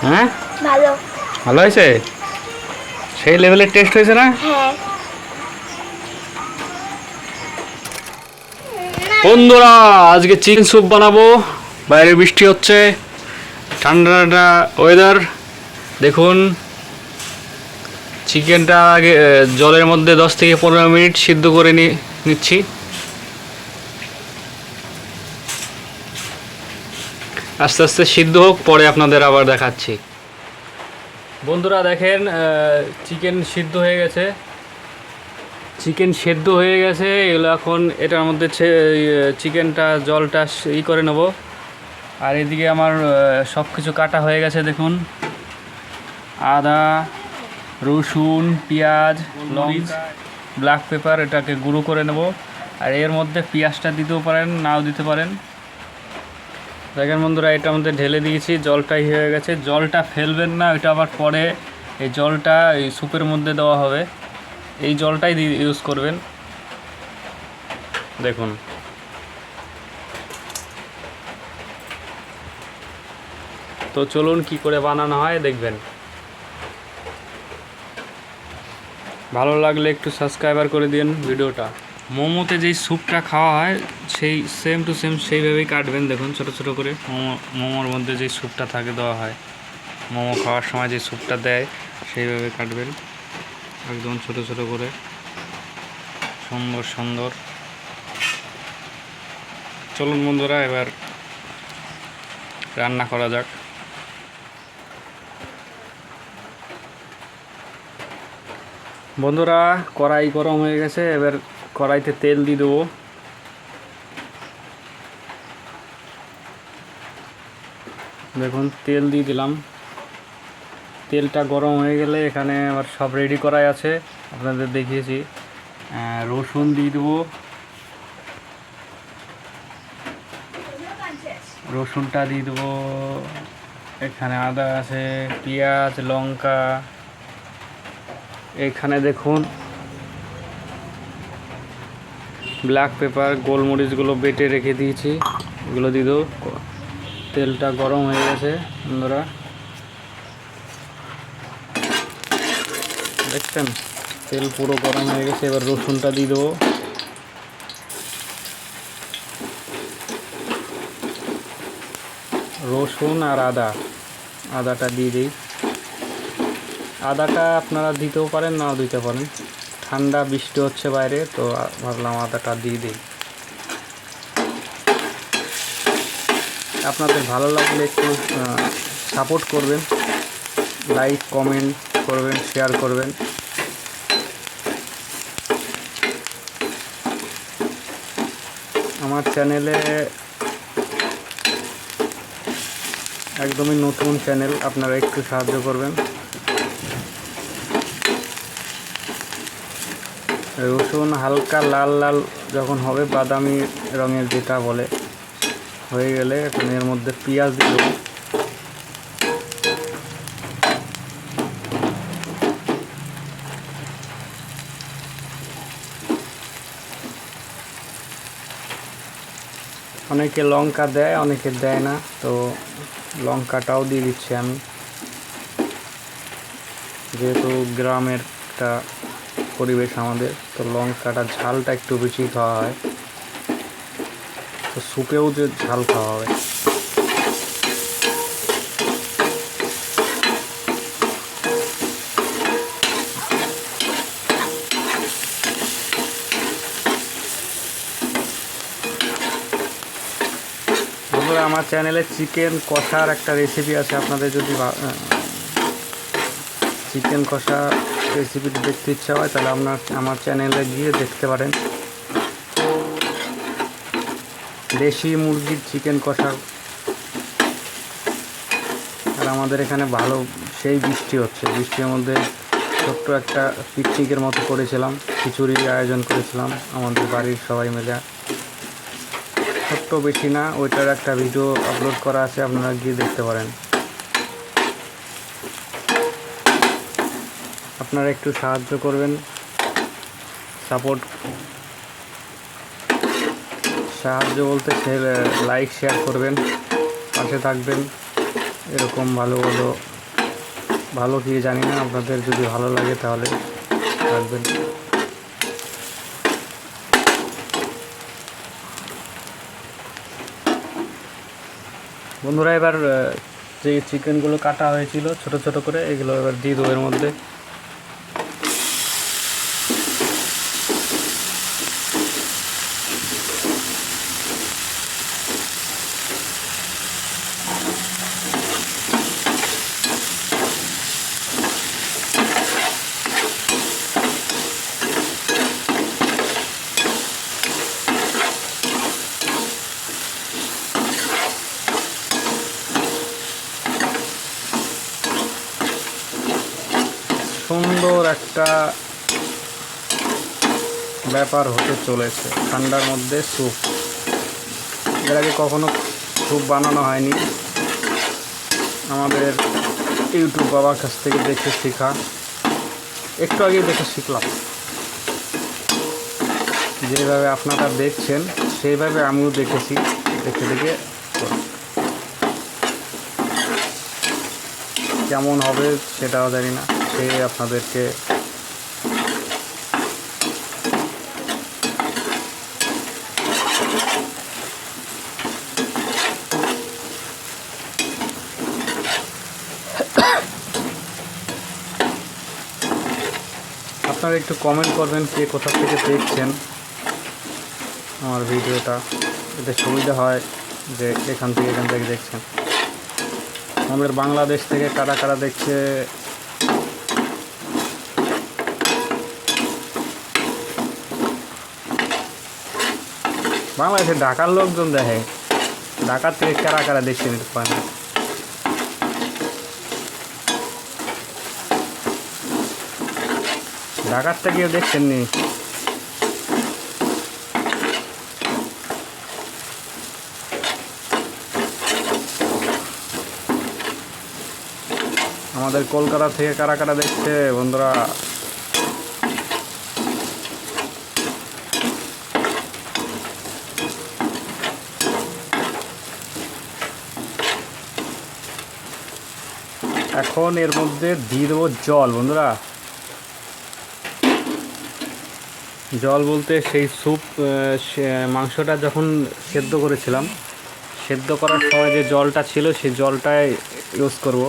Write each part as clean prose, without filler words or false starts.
হ্যাঁ ভালো ভালো হয়েছে, সেই লেভেলের টেস্ট হয়েছে না? হ্যাঁ। বন্ধুরা আজকে চিকেন স্যুপ বানাবো। বাইরে বৃষ্টি হচ্ছে, ঠান্ডা ঠান্ডা ওয়েদার। দেখুন চিকেনটা আগে জলের মধ্যে 10 থেকে 15 মিনিট সিদ্ধ করে নিচ্ছি। আস্তে আস্তে সিদ্ধ হোক, পরে আপনাদের আবার দেখাচ্ছি। বন্ধুরা দেখেন চিকেন সিদ্ধ হয়ে গেছে, এগুলো এখন এটার মধ্যে চিকেনটা জলটা করে নেব। আর এদিকে আমার সব কিছু কাটা হয়ে গেছে। দেখুন আদা, রসুন, পেঁয়াজ, লঙ্কা, ব্ল্যাক পেপার, এটাকে গুঁড়ো করে নেব। আর এর মধ্যে পেঁয়াজটা দিতেও পারেন, নাও দিতে পারেন। দেখেন বন্ধুরা এটার মধ্যে ঢেলে দিয়েছি, জলটাই হয়ে গেছে। জলটা ফেলবেন না, ওইটা আবার পরে এই জলটা এই স্যুপের মধ্যে দেওয়া হবে, এই জলটাই ইউজ করবেন। দেখুন তো চলুন কি করে বানানো হয় দেখবেন। ভালো লাগলে একটু সাবস্ক্রাইবার করে দিন ভিডিওটা। মোমোতে যেই স্যুপটা খাওয়া হয় সেই সেম টু সেম সেইভাবেই কাটবেন। দেখুন ছোটো ছোটো করে মোমোর মধ্যে যেই স্যুপটা থাকে দেওয়া হয়, মোমো খাওয়ার সময় যে স্যুপটা দেয় সেইভাবে কাটবেন, একদম ছোটো ছোটো করে, সুন্দর সুন্দর। চলুন বন্ধুরা এবার রান্না করা যাক। বন্ধুরা কড়াই গরম হয়ে গেছে, এবার কড়াইতে তেল দিয়ে দেবো। দেখুন তেল দিয়ে দিলাম। তেলটা গরম হয়ে গেলে এখানে আবার সব রেডি করাই আছে, আপনাদের দেখিয়েছি। রসুন দিয়ে দেবো, রসুনটা দিয়ে দেবো। এখানে আদা আছে, পেঁয়াজ, লঙ্কা, এখানে দেখুন ব্ল্যাক পেপার, গোলমরিচগুলো বেটে রেখে দিয়েছি, এগুলো দিয়ে দেবো। তেলটা গরম হয়ে গেছে বন্ধুরা, দেখছেন তেল পুরো গরম হয়ে গেছে। এবার রসুনটা দিয়ে দেবো। রসুন আর আদাটা দিয়ে দিই। আদাটা আপনারা দিতেও পারেন, নাও দিতে পারেন। ঠান্ডা বৃষ্টি হচ্ছে বাইরে, তো ভাবলাম আদাটা দিয়ে দিই। আপনাদের ভালো লাগলে একটু সাপোর্ট করবেন, লাইক কমেন্ট করবেন, শেয়ার করবেন। আমার চ্যানেলে একদমই নতুন চ্যানেল, আপনারা একটু সাহায্য করবেন। রসুন হালকা লাল লাল যখন হবে, বাদামি রঙের যেটা বলে, হয়ে গেলে এখন এর মধ্যে পেঁয়াজ দিয়ে দেবো। অনেকে লঙ্কা দেয়, অনেকে দেয় না, তো লঙ্কাটাও দিয়ে দিচ্ছি আমি, যেহেতু গ্রামের একটা পরিবেশ আমাদের, তো লঙ্কাটা ঝালটা একটু বেশি খাওয়া হয়, তো স্যুপেও যে ঝাল খাওয়া হয়। বন্ধুরা আমার চ্যানেলে চিকেন কষার একটা রেসিপি আছে, আপনাদের যদি চিকেন কষা রেসিপিটি দেখতে ইচ্ছা হয় তাহলে আমার চ্যানেলে গিয়ে দেখতে পারেন। দেশি মুরগির চিকেন কষা। আর আমাদের এখানে ভালো সেই বৃষ্টি হচ্ছে, বৃষ্টির মধ্যে ছোট্ট একটা পিকনিকের মতো করেছিলাম, খিচুড়ির আয়োজন করেছিলাম আমাদের বাড়ির সবাই মিলে। ছোট্ট, বেশি না, ওইটার একটা ভিডিও আপলোড করা আছে, আপনারা গিয়ে দেখতে পারেন। আপনারা একটু সাহায্য করবেন, সাহায্য বলতে লাইক শেয়ার করবেন, পাশে থাকবেন। এরকম ভালো ভালো ভালো কি জানি না, আপনাদের যদি ভালো লাগে তাহলে রাখবেন। বন্ধুরা এবার যে চিকেনগুলো কাটা হয়েছিল ছোট ছোট করে, এগুলো এবার দিয়ে দেবো এর মধ্যে। সুন্দর একটা ব্যাপার হতে চলেছে, ঠান্ডার মধ্যে স্যুপ। এর আগে কখনো স্যুপ বানানো হয়নি, আমাদের ইউটিউব বাবার কাছ থেকে দেখে শেখা, একটু আগে দেখে শিখলাম। যেভাবে আপনারা দেখছেন সেইভাবে আমিও দেখেছি, দেখে দেখে কেমন হবে সেটাও জানি না, সে আপনাদেরকে আপনারা একটু কমেন্ট করবেন কে কোথা থেকে দেখছেন আমার ভিডিওটা, এতে সুবিধা হয় যে এখান থেকে দেখছেন। আমাদের বাংলাদেশ থেকে কারা কারা দেখছে, বাংলাদেশে ঢাকার লোকজন দেখে, ঢাকার থেকে কারা কারা দেখছেন একটু পায়। ঢাকার থেকেও দেখছেন নি? আমাদের কলকাতা থেকে কারা কারা দেখছে বন্ধুরা? এখন এর মধ্যে দিয়ে দেবো জল বন্ধুরা। জল বলতে সেই স্যুপ, মাংসটা যখন সেদ্ধ করেছিলাম, সেদ্ধ করার সময় যে জলটা ছিল সেই জলটাই ইউজ করব।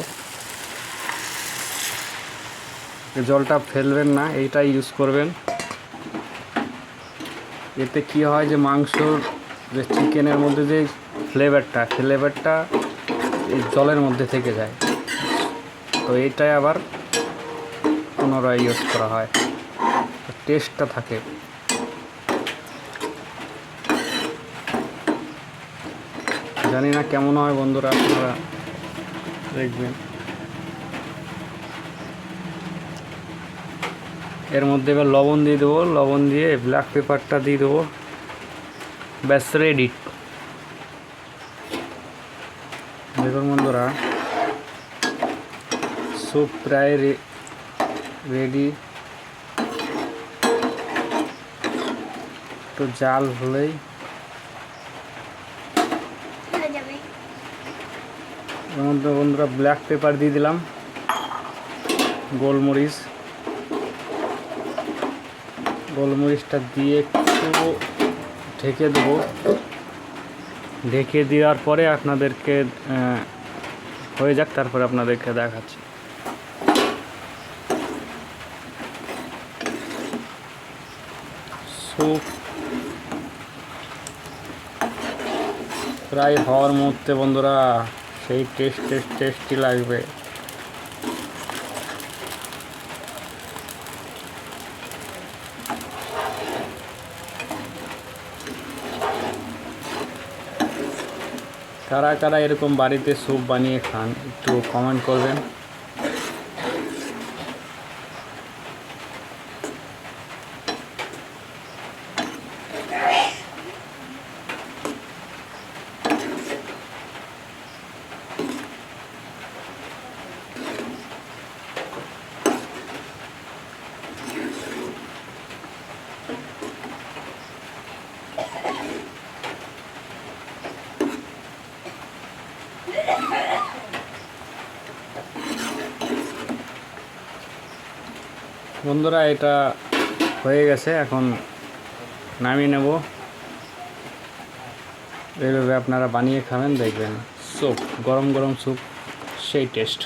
জলটা ফেলবেন না, এইটাই ইউজ করবেন। এতে কি হয় যে মাংসর যে চিকেনের মধ্যে যে ফ্লেভারটা এই জলের মধ্যে থেকে যায়, তো এইটাই আবার পুনরায় ইউজ করা হয়, টেস্টটা থাকে। জানি না কেমন হয় বন্ধুরা, আপনারা দেখবেন। এর মধ্যে এবার লবণ দিয়ে দেবো, লবণ দিয়ে ব্ল্যাক পেপারটা দিয়ে দেবো, ব্যাস রেডি। দেখুন বন্ধুরা, স্যুপ প্রায় রেডি। একটু জাল হলেই এর মধ্যে বন্ধুরা ব্ল্যাক পেপার দিয়ে দিলাম, গোলমরিচটা দিয়ে একটু ঢেকে দেবো। ঢেকে দেওয়ার পরে আপনাদেরকে হয়ে যাক, তারপরে আপনাদেরকে দেখাচ্ছি। স্যুপ প্রায় হওয়ার মুহূর্তে বন্ধুরা, সেই টেস্টি লাগবে। কারা কারা এরকম বাড়িতে স্যুপ বানিয়ে খান একটু কমেন্ট করবেন। বন্ধুরা এটা হয়ে গেছে, এখন নামিয়ে নেব। এইভাবে আপনারা বানিয়ে খাবেন, দেখবেন স্যুপ, গরম গরম স্যুপ, সেই টেস্ট।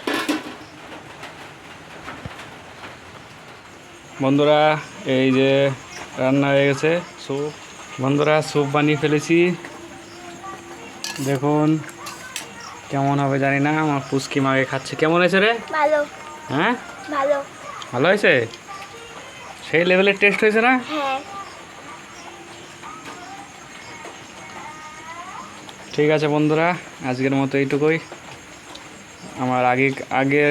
বন্ধুরা এই যে রান্না হয়ে গেছে স্যুপ। বন্ধুরা স্যুপ বানিয়ে ফেলেছি, দেখুন কেমন হবে জানি না। আমার পুচকি মাকে খাচ্ছে। কেমন হয়েছে রে? ভালো। হ্যাঁ ভালো। ভালো হয়েছে, সেই লেভেলের টেস্ট হয়েছে না? হ্যাঁ। ঠিক আছে বন্ধুরা, আজকের মতো এইটুকুই। আমার আগে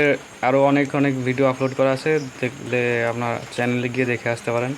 আরও অনেক ভিডিও আপলোড করা আছে, দেখলে আপনার চ্যানেলে গিয়ে দেখে আসতে পারেন।